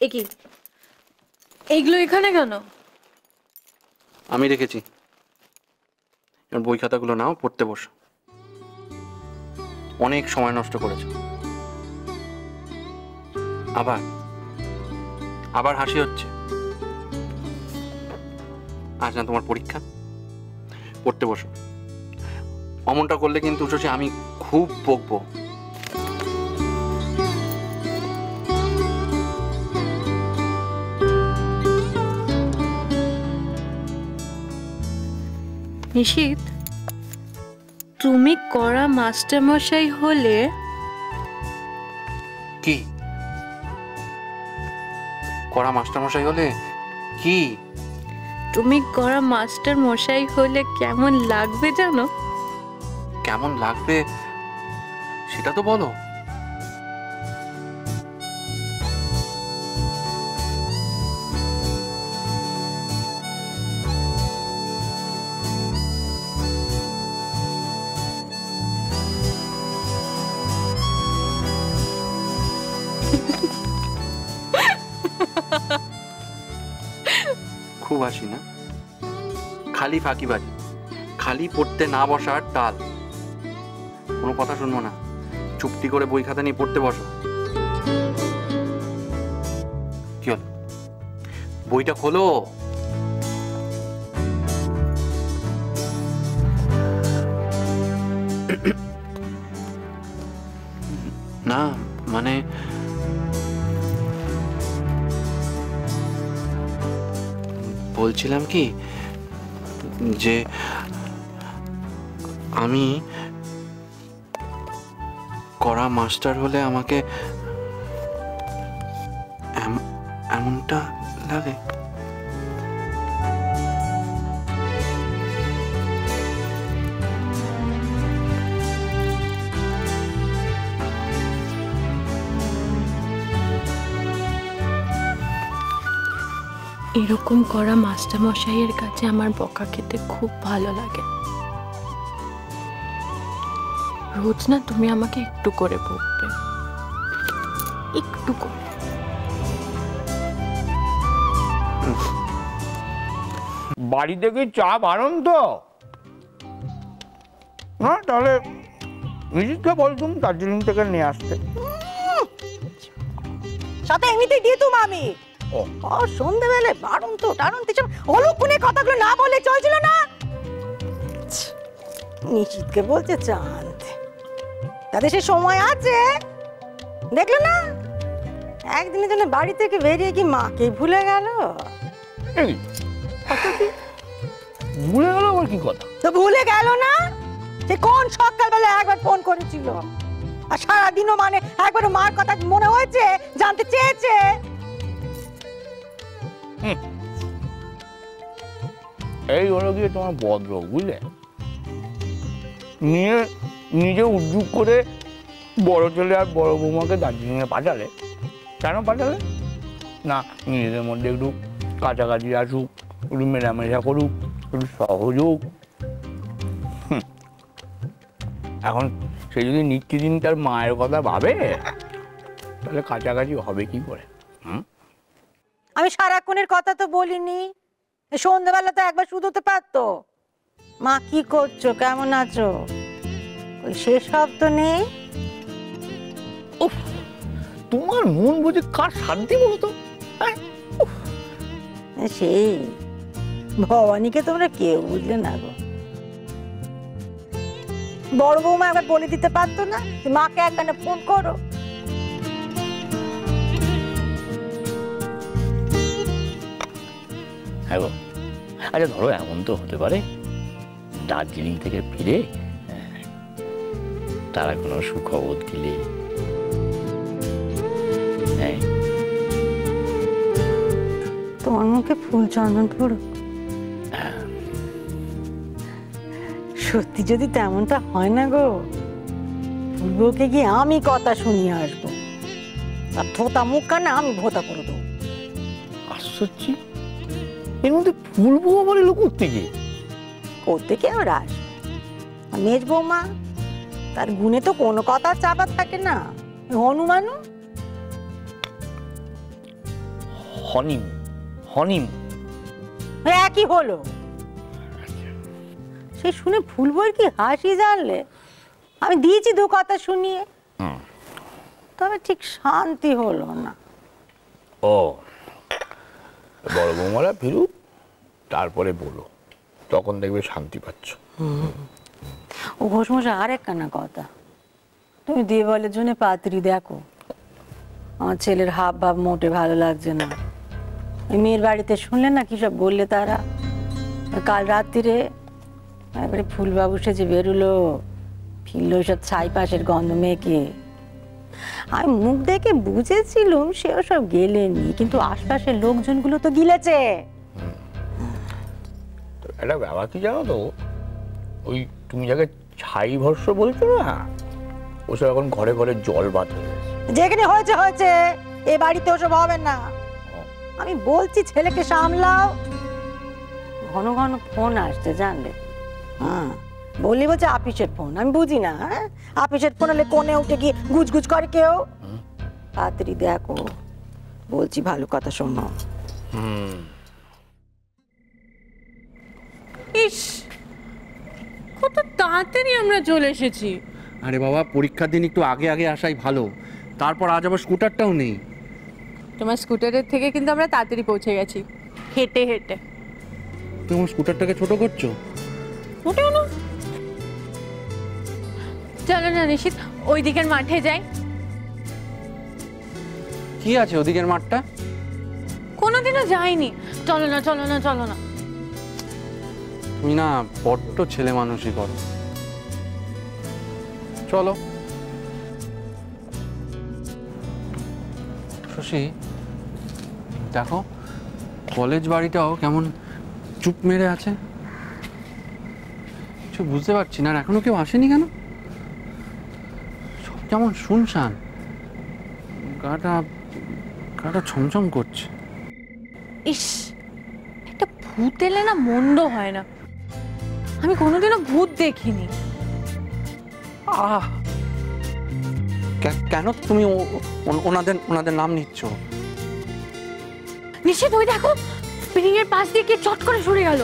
এ কি এইগুলো এখানে কেন? আমি রেখেছি। এবার বই খাতাগুলো নাও, পড়তে বসো। অনেক সময় নষ্ট করেছো। আবার আবার হাসি হচ্ছে। আজ না তোমার পরীক্ষা, পড়তে বসো। অমনটা করলে কিন্তু উঠোছে আমি খুব বকবো। নিশিত, তুমি কড়া মাস্টারমশাই হলে কি? কড়া মাস্টারমশাই হলে কি? তুমি কড়া মাস্টার মশাই হলে কেমন লাগবে জানো? কেমন লাগবে সেটা তো বলো। খুব হাসি না? খালি ফাঁকিবাজি, খালি পড়তে না বসার টাল। কোনো কথা শুনবো না, চুপটি করে বই খাতা নিয়ে পড়তে বসো। কি হলো? বইটা খোলো। না মানে বলছিলাম কি যে আমি কড়া মাস্টার হলে আমাকে এমনটা লাগে। এরকম করা মাস্টারমশাইয়ের কাছে আমার বকা খেতে খুব ভালো লাগে। রোজ না তুমি আমাকে একটু করে বকবে, একটু করে। বাড়ি থেকে চা বারণ তো না, তাহলে মিজিদকে বলতুম দার্জিলিং থেকে নিয়ে আসতে। সাথে এমনিতেই দিয়ে তুমি আমি ও সন্ধ্যেবেলে বারণ তো টারণ তেসব অলক্ষণে কথাগুলো না বলে চলছিল না। নিশ্চিতকে বলছে চা আনতে, তাদের সে সময় আছে। দেখলো না একদিনের জন্য বাড়ি থেকে বেরিয়ে কি মাকে ভুলে গেল। ভুলে গেল আবার কি কথা? তো ভুলে গেল না, সে কোন সকালবেলা একবার ফোন করেছিল, আর সারাদিনও মানে একবার মার কথা মনে হয়েছে, জানতে চেয়েছে। এই হলো গিয়ে তোমার বদরোগ, বুঝলে? নিজে উদ্যোগ করে বড় ছেলে আর বড় বৌমাকে দার্জিলিংয়ে পাঠালে। কেন পাঠালে? না নিজেদের মধ্যে একটু কাছাকাছি আসুক, একটু মেলামেশা করুক, একটু সহযোগ। এখন সে যদি নিত্যদিন তার মায়ের কথা ভাবে, তাহলে কাছাকাছি হবে কি করে? আমি সারাক্ষণের কথা তো বলিনি, সন্ধ্যাবেলা তো একবার শুধুতে পারতো, মা কি করছো, কেমন আছো, ওই সেসব তো নেই। তোমার মন বুঝে কার শান্তি বলো তো? সেই ভবানীকে তোমরা কেউ বুঝলে না গো। বড় বৌমা একবার বলে দিতে পারতো না যে মাকে একখানে ফোন করো। হ্যাঁ গো, আচ্ছা ধরো এমন তো হতে পারে দার্জিলিং থেকে ফিরে তারা কোনো সুখবর দিলে, হ্যাঁ তোমার মুখে ফুল চন্দন পড়ুক। সত্যি যদি তেমনটা হয় না গো, ফুলবুকে গিয়ে আমি কথা শুনিয়ে আসবো, আর থোতা মুখ কানে আমি ভোতা করে দেবো। আশ্চর্য, এর মধ্যে ফুলবো আমার এলো কোত্থেকে? কোত্থেকে আবার আসবে? আর মেজ বৌমা, তার গুণে তো কোনো কথা চাপা থাকে না, হনুমানও। হনিমুন একই হলো। সে শুনে ফুলবইয়ের কি হাসি জানলে। আমি দিয়েছি 2 কথা শুনিয়ে, তবে ঠিক শান্তি হলো না। ও বড় বৌমারা ফিরুক, তারপরে বলো, তখন দেখবে শান্তি পাচ্ছ। ও ঘোষমশাই আর একখানা কথা, তুমি দেওয়ালের জন্য পাত্রী দেখো। আমার ছেলের হাব ভাব মোটে ভালো লাগছে না। ওই মেয়ের বাড়িতে শুনলে না কি সব বললে তারা। কাল রাত্রিরে একবারে ফুলবাবু সেজে বেরুলো, ফিরলো সব ছাই পাশের গন্ধ মেয়েকে। আমি মুখ দেখে বুঝেছিলুম সেও সব গেলেনি, কিন্তু আশপাশের লোকজনগুলো তো গিলেছে। একটা ব্যাপার কি জানো তো, ওই তুমি যাকে ছাই ভস্য বলছো না, ওসব এখন ঘরে ঘরে জল বাত হয়ে গেছে। যেখানে হয়েছে হয়েছে, এ বাড়িতে ওসব হবে না। আমি বলছি ছেলেকে সামলাও। ঘন ঘন ফোন আসছে জানলে। হ্যাঁ বললি বলছে আপিসের ফোন, আমি বুঝি না। হ্যাঁ আপিসের ফোন হলে কোণে উঠে গিয়ে গুজগুজ করে কেউ। তাড়াতাড়ি দেখো, বলছি ভালো কথা শোনো। ইস, কত তাড়াতাড়ি আমরা চলে এসেছি। আরে বাবা, পরীক্ষার দিন একটু আগে আগে আসাই ভালো। তারপর আজ আবার স্কুটারটাও নেই। তোমার স্কুটারের থেকে কিন্তু আমরা তাড়াতাড়ি পৌঁছে গেছি, হেঁটে হেঁটে। তুমি আমার স্কুটারটাকে ছোট করছো? মোটেও না। চলো না নিশিত, ওই দিকের মাঠে যাই। কি আছে ওদিকের মাঠটা? কোনোদিনও যাইনি। চলো না চলো না চলো না। তুমি না বড্ড ছেলে মানুষই করো। চলো। শশী দেখো, কলেজ বাড়িটাও কেমন চুপ মেরে আছে। কিছু বুঝতে পারছি না, আর এখনো কেউ আসেনি কেন? সব কেমন শুনশান, গাটা ছমছম করছে। ইস, একটা ভূত এলে না মন্দ হয় না। আমি কোনোদিনও ভূত দেখিনি। কেন তুমি ওনাদের নাম নিচ্ছ? নিশ্চিত ওই দেখো, স্প্রিং এর পাশ দিয়ে কে চট করে সরে গেল।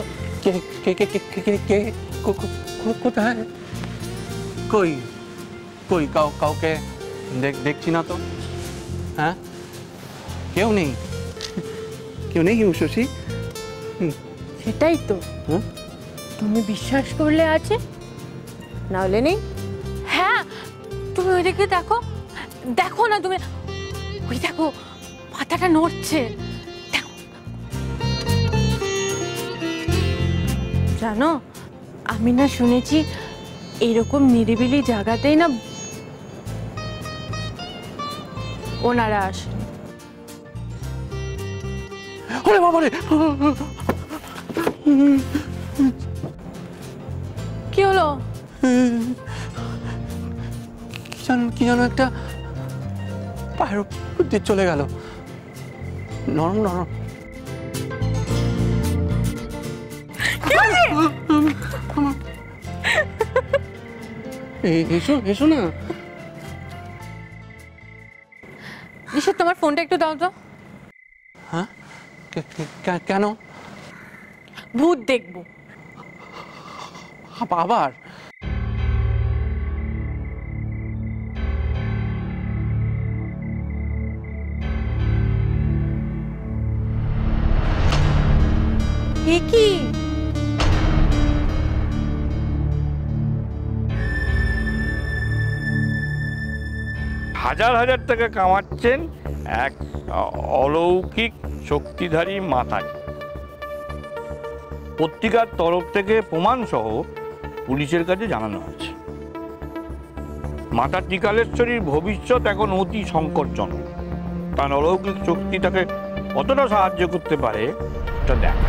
কোথায়? কই কই কাউকে দেখছি না তো। হ্যাঁ, কেউ নেই শশী? সেটাই তো। তুমি বিশ্বাস করলে আছে, না হলে নেই। হ্যাঁ, তুমি ওই দিকে দেখো, দেখো না তুমি, ওই দেখো পাতাটা নড়ছে। জানো, আমি না শুনেছি এরকম নিরিবিলি জায়গাতেই না ওনারা আসে। ওরে বাবারে, কি হলো? কি যেন একটা পায়ের উপর দিয়ে চলে গেল, নরম নরম। এসো এসো না। নিশ্চয় তোমার ফোনটা একটু দাও তো। হ্যাঁ, কেন? ভূত দেখবো। আবার? এ কি? হাজার হাজার টাকা কামাচ্ছেন এক অলৌকিক শক্তিধারী মাতাজি। পত্রিকার তরফ থেকে প্রমাণ সহ পুলিশের কাছে জানানো হয়েছে। মাতা ত্রিকালেশ্বরীর ভবিষ্যৎ এখন অতি সংকটজনক। তার অলৌকিক শক্তি তাকে কতটা সাহায্য করতে পারে তা দেখা।